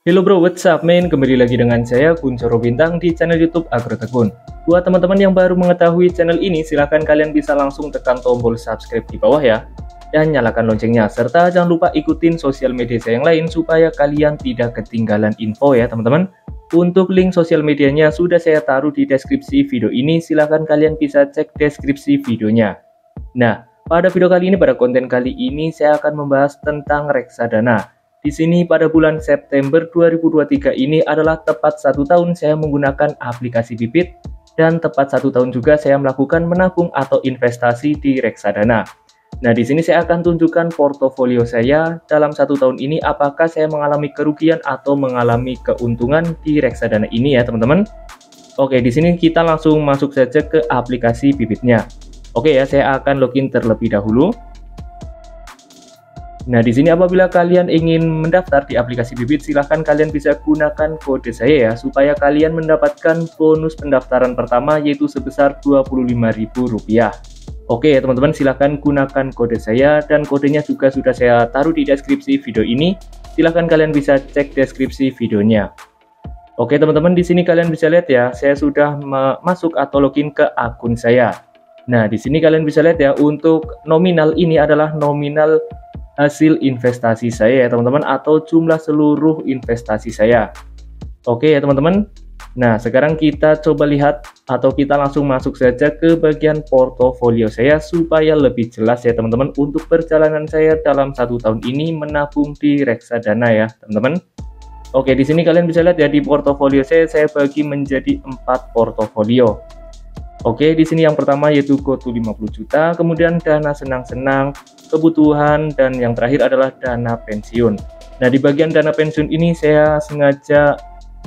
Hello bro, what's up man? Kembali lagi dengan saya Kuncoro Bintang di channel YouTube Agrotekun. Buat teman-teman yang baru mengetahui channel ini, silahkan kalian bisa langsung tekan tombol subscribe di bawah ya, dan nyalakan loncengnya. Serta jangan lupa ikutin sosial media saya yang lain supaya kalian tidak ketinggalan info ya teman-teman. Untuk link sosial medianya sudah saya taruh di deskripsi video ini, silahkan kalian bisa cek deskripsi videonya. Nah, pada video kali ini, pada konten kali ini saya akan membahas tentang reksadana. Di sini pada bulan September 2023 ini adalah tepat 1 tahun saya menggunakan aplikasi Bibit dan tepat 1 tahun juga saya melakukan menabung atau investasi di reksadana. Nah, di sini saya akan tunjukkan portofolio saya dalam 1 tahun ini apakah saya mengalami kerugian atau mengalami keuntungan di reksadana ini ya teman-teman. Oke, di sini kita langsung masuk saja ke aplikasi Bibitnya. Oke ya, saya akan login terlebih dahulu. Nah, di sini apabila kalian ingin mendaftar di aplikasi Bibit, silahkan kalian bisa gunakan kode saya ya, supaya kalian mendapatkan bonus pendaftaran pertama yaitu sebesar Rp25.000. Oke ya teman-teman, silahkan gunakan kode saya dan kodenya juga sudah saya taruh di deskripsi video ini. Silahkan kalian bisa cek deskripsi videonya. Oke teman-teman, di sini kalian bisa lihat ya, saya sudah masuk atau login ke akun saya. Nah, di sini kalian bisa lihat ya, untuk nominal ini adalah nominal hasil investasi saya ya teman-teman, atau jumlah seluruh investasi saya. Oke ya teman-teman. Nah, sekarang kita coba lihat atau kita langsung masuk saja ke bagian portofolio saya supaya lebih jelas ya teman-teman untuk perjalanan saya dalam 1 tahun ini menabung di reksadana ya teman-teman. Oke, di sini kalian bisa lihat ya, di portofolio saya bagi menjadi 4 portofolio. Oke, di sini yang pertama yaitu GoTo 50 juta, kemudian dana senang-senang, kebutuhan, dan yang terakhir adalah dana pensiun. Nah, di bagian dana pensiun ini saya sengaja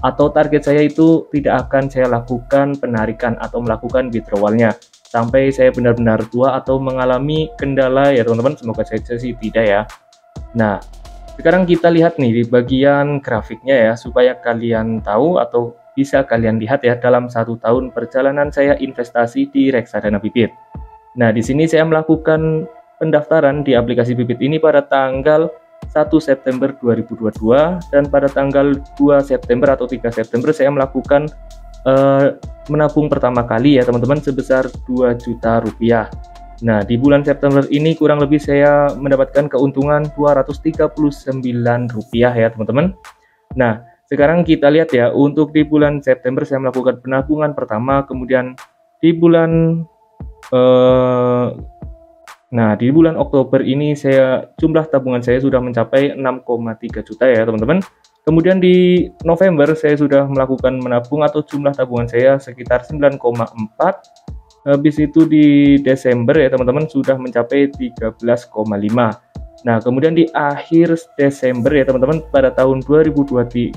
atau target saya itu tidak akan saya lakukan penarikan atau melakukan withdrawalnya sampai saya benar-benar tua atau mengalami kendala ya teman-teman, semoga saja sih tidak ya. Nah, sekarang kita lihat nih di bagian grafiknya ya, supaya kalian tahu atau bisa kalian lihat ya dalam 1 tahun perjalanan saya investasi di reksadana Bibit. Nah, di sini saya melakukan pendaftaran di aplikasi Bibit ini pada tanggal 1 September 2022 dan pada tanggal 2 September atau 3 September saya melakukan menabung pertama kali ya teman-teman sebesar Rp2 juta. Nah, di bulan September ini kurang lebih saya mendapatkan keuntungan Rp239 ya teman-teman. Nah, sekarang kita lihat ya, untuk di bulan September saya melakukan penabungan pertama, kemudian di bulan di bulan Oktober ini jumlah tabungan saya sudah mencapai 6,3 juta ya teman-teman. Kemudian di November saya sudah melakukan menabung atau jumlah tabungan saya sekitar 9,4. Habis itu di Desember ya teman-teman sudah mencapai 13,5. Nah, kemudian di akhir Desember ya teman-teman pada tahun 2022,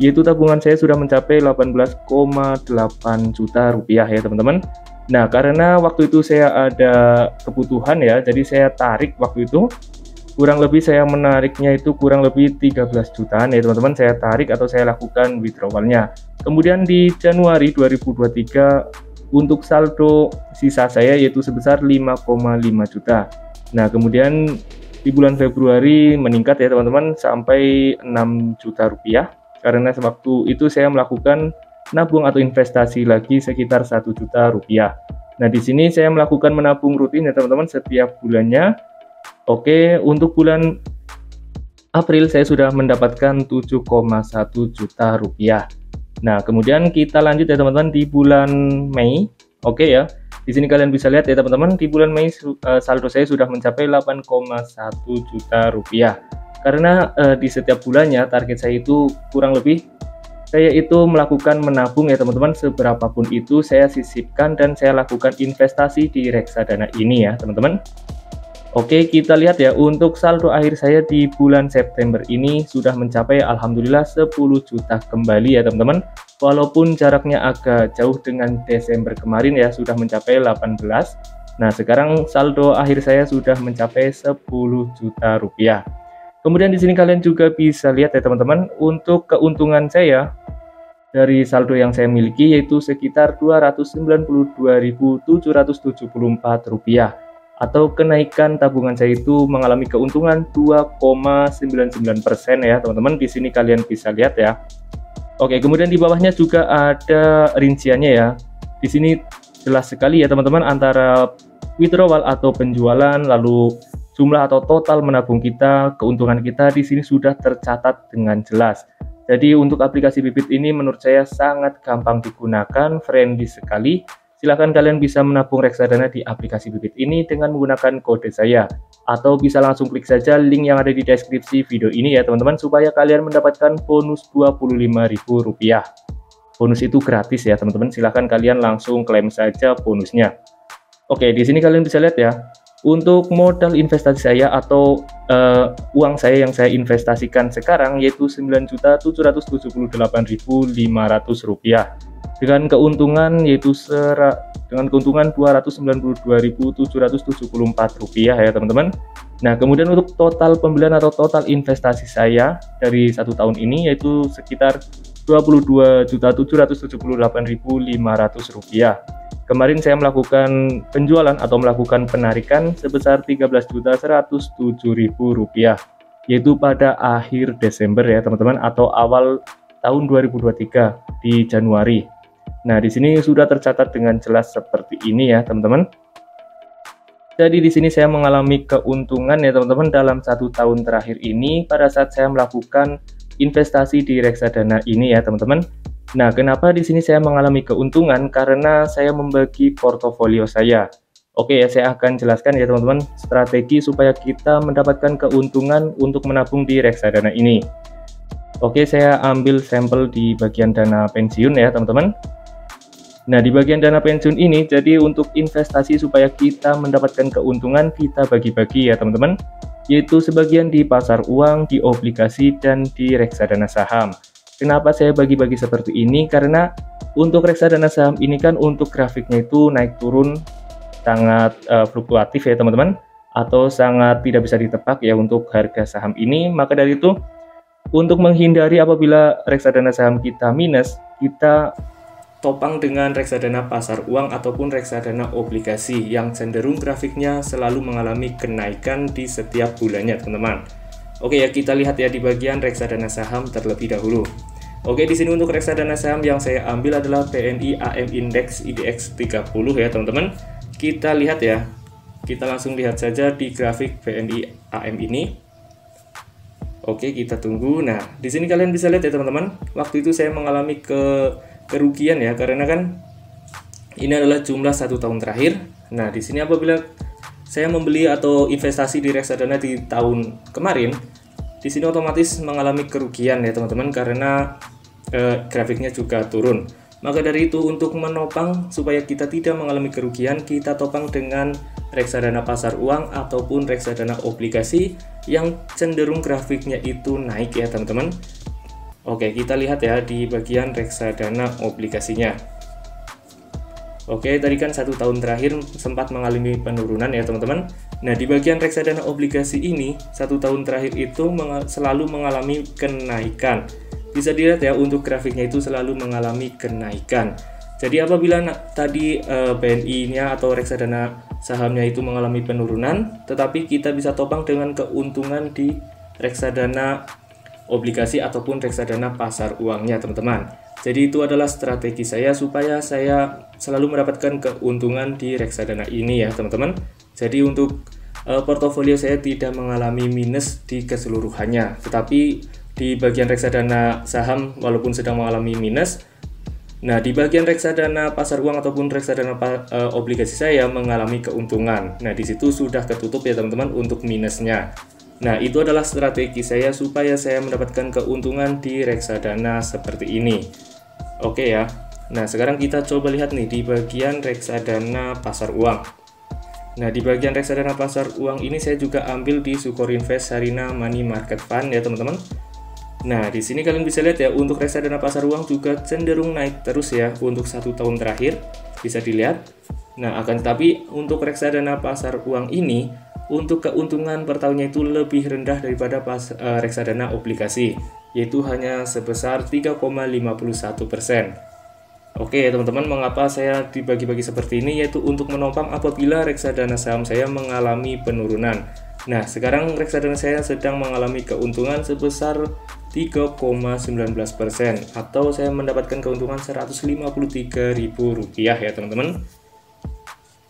yaitu tabungan saya sudah mencapai 18,8 juta rupiah ya teman-teman. Nah, karena waktu itu saya ada kebutuhan ya, jadi saya tarik waktu itu, kurang lebih saya menariknya itu kurang lebih 13 jutaan ya teman-teman, saya tarik atau saya lakukan withdrawalnya. Kemudian di Januari 2023 untuk saldo sisa saya yaitu sebesar 5,5 juta. Nah, kemudian di bulan Februari meningkat ya teman-teman sampai 6 juta rupiah, karena sewaktu itu saya melakukan nabung atau investasi lagi sekitar 1 juta rupiah. Nah, di sini saya melakukan menabung rutin ya teman-teman setiap bulannya. Oke, untuk bulan April saya sudah mendapatkan 7,1 juta rupiah. Nah, kemudian kita lanjut ya teman-teman di bulan Mei. Oke ya. Di sini kalian bisa lihat ya teman-teman, di bulan Mei saldo saya sudah mencapai 8,1 juta rupiah. Karena di setiap bulannya target saya itu kurang lebih saya itu melakukan menabung ya teman-teman, seberapapun itu saya sisipkan dan saya lakukan investasi di reksadana ini ya teman-teman. Oke, kita lihat ya, untuk saldo akhir saya di bulan September ini sudah mencapai alhamdulillah 10 juta kembali ya teman-teman. Walaupun jaraknya agak jauh dengan Desember kemarin ya, sudah mencapai 18. Nah, sekarang saldo akhir saya sudah mencapai 10 juta rupiah. Kemudian di sini kalian juga bisa lihat ya teman-teman, untuk keuntungan saya dari saldo yang saya miliki yaitu sekitar Rp292.774. atau kenaikan tabungan saya itu mengalami keuntungan 2,99% ya teman-teman. Di sini kalian bisa lihat ya. Oke, kemudian di bawahnya juga ada rinciannya ya. Di sini jelas sekali ya teman-teman antara withdrawal atau penjualan, lalu jumlah atau total menabung kita, keuntungan kita di sini sudah tercatat dengan jelas. Jadi untuk aplikasi Bibit ini menurut saya sangat gampang digunakan, friendly sekali. Silahkan kalian bisa menabung reksadana di aplikasi Bibit ini dengan menggunakan kode saya. Atau bisa langsung klik saja link yang ada di deskripsi video ini ya teman-teman, supaya kalian mendapatkan bonus Rp25.000. Bonus itu gratis ya teman-teman, silahkan kalian langsung klaim saja bonusnya. Oke, di sini kalian bisa lihat ya, untuk modal investasi saya atau uang saya yang saya investasikan sekarang yaitu Rp9.778.500 dengan keuntungan yaitu Rp292.774 ya teman-teman. Nah, kemudian untuk total pembelian atau total investasi saya dari 1 tahun ini yaitu sekitar Rp22.778.500. Kemarin saya melakukan penjualan atau melakukan penarikan sebesar Rp13.107.000 yaitu pada akhir Desember ya teman-teman, atau awal tahun 2023 di Januari. Nah, di sini sudah tercatat dengan jelas seperti ini ya teman-teman. Jadi di sini saya mengalami keuntungan ya teman-teman dalam 1 tahun terakhir ini pada saat saya melakukan investasi di reksadana ini ya teman-teman. Nah, kenapa di sini saya mengalami keuntungan? Karena saya membagi portofolio saya. Oke ya, saya akan jelaskan ya teman-teman strategi supaya kita mendapatkan keuntungan untuk menabung di reksadana ini. Oke, saya ambil sampel di bagian dana pensiun ya teman-teman. Nah, di bagian dana pensiun ini, jadi untuk investasi supaya kita mendapatkan keuntungan, kita bagi-bagi ya teman-teman, yaitu sebagian di pasar uang, di obligasi, dan di reksadana saham. Kenapa saya bagi-bagi seperti ini? Karena untuk reksadana saham ini kan untuk grafiknya itu naik turun sangat fluktuatif ya teman-teman, atau sangat tidak bisa ditebak ya untuk harga saham ini. Maka dari itu, untuk menghindari apabila reksadana saham kita minus, kita topang dengan reksadana pasar uang ataupun reksadana obligasi yang cenderung grafiknya selalu mengalami kenaikan di setiap bulannya teman-teman. Oke ya, kita lihat ya di bagian reksadana saham terlebih dahulu. Oke, di sini untuk reksadana saham yang saya ambil adalah BNI AM Index IDX 30 ya teman-teman. Kita lihat ya, kita langsung lihat saja di grafik BNI AM ini. Oke, kita tunggu. Nah, di sini kalian bisa lihat ya teman-teman, waktu itu saya mengalami kerugian ya, karena kan ini adalah jumlah 1 tahun terakhir. Nah, di sini apabila saya membeli atau investasi di reksadana di tahun kemarin, di sini otomatis mengalami kerugian ya teman-teman, karena grafiknya juga turun. Maka dari itu, untuk menopang supaya kita tidak mengalami kerugian, kita topang dengan reksadana pasar uang ataupun reksadana obligasi yang cenderung grafiknya itu naik ya teman-teman. Oke, kita lihat ya di bagian reksadana obligasinya. Oke, tadi kan 1 tahun terakhir sempat mengalami penurunan ya teman-teman. Nah, di bagian reksadana obligasi ini 1 tahun terakhir itu selalu mengalami kenaikan. Bisa dilihat ya, untuk grafiknya itu selalu mengalami kenaikan. Jadi apabila tadi BNI-nya atau reksadana sahamnya itu mengalami penurunan, tetapi kita bisa topang dengan keuntungan di reksadana obligasi ataupun reksadana pasar uangnya teman-teman. Jadi itu adalah strategi saya supaya saya selalu mendapatkan keuntungan di reksadana ini ya teman-teman. Jadi untuk portofolio saya tidak mengalami minus di keseluruhannya, tetapi di bagian reksadana saham walaupun sedang mengalami minus, nah di bagian reksadana pasar uang ataupun reksadana obligasi saya mengalami keuntungan. Nah, di situ sudah ketutup ya teman-teman untuk minusnya. Nah, itu adalah strategi saya supaya saya mendapatkan keuntungan di reksadana seperti ini. Oke ya. Nah, sekarang kita coba lihat nih di bagian reksadana pasar uang. Nah, di bagian reksadana pasar uang ini saya juga ambil di Sukor Invest Sarina Money Market Fund ya teman-teman. Nah, di sini kalian bisa lihat ya, untuk reksadana pasar uang juga cenderung naik terus ya untuk 1 tahun terakhir, bisa dilihat. Nah, akan tetapi untuk reksadana pasar uang ini, untuk keuntungan per tahunnya itu lebih rendah daripada reksadana obligasi, yaitu hanya sebesar 3,51%. Oke teman-teman, mengapa saya dibagi-bagi seperti ini, yaitu untuk menopang apabila reksadana saham saya mengalami penurunan. Nah, sekarang reksadana saya sedang mengalami keuntungan sebesar 3,19%, atau saya mendapatkan keuntungan Rp153.000 ya teman-teman.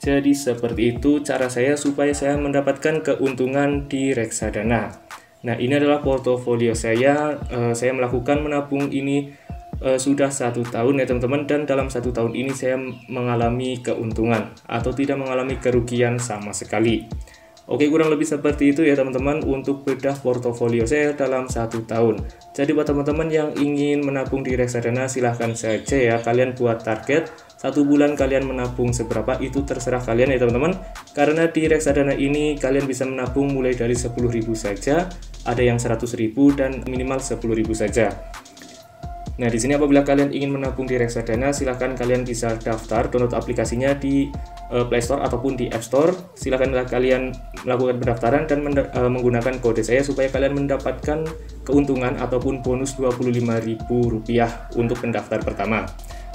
Jadi seperti itu cara saya supaya saya mendapatkan keuntungan di reksadana. Nah, ini adalah portofolio saya. Saya melakukan menabung ini sudah 1 tahun ya teman-teman, dan dalam 1 tahun ini saya mengalami keuntungan atau tidak mengalami kerugian sama sekali. Oke, kurang lebih seperti itu ya teman-teman untuk bedah portofolio saya dalam 1 tahun. Jadi buat teman-teman yang ingin menabung di reksadana, silahkan saja ya, kalian buat target 1 bulan kalian menabung seberapa, itu terserah kalian ya teman-teman. Karena di reksadana ini kalian bisa menabung mulai dari 10.000 saja, ada yang 100.000 dan minimal 10.000 saja. Nah, di sini apabila kalian ingin menabung di reksadana, silahkan kalian bisa daftar, download aplikasinya di Play Store ataupun di App Store. Silahkan kalian melakukan pendaftaran dan menggunakan kode saya supaya kalian mendapatkan keuntungan ataupun bonus Rp25.000 untuk pendaftar pertama.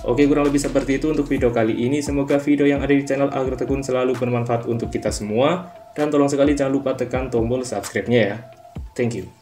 Oke, kurang lebih seperti itu untuk video kali ini. Semoga video yang ada di channel Agrotekun selalu bermanfaat untuk kita semua. Dan tolong sekali jangan lupa tekan tombol subscribe-nya ya. Thank you.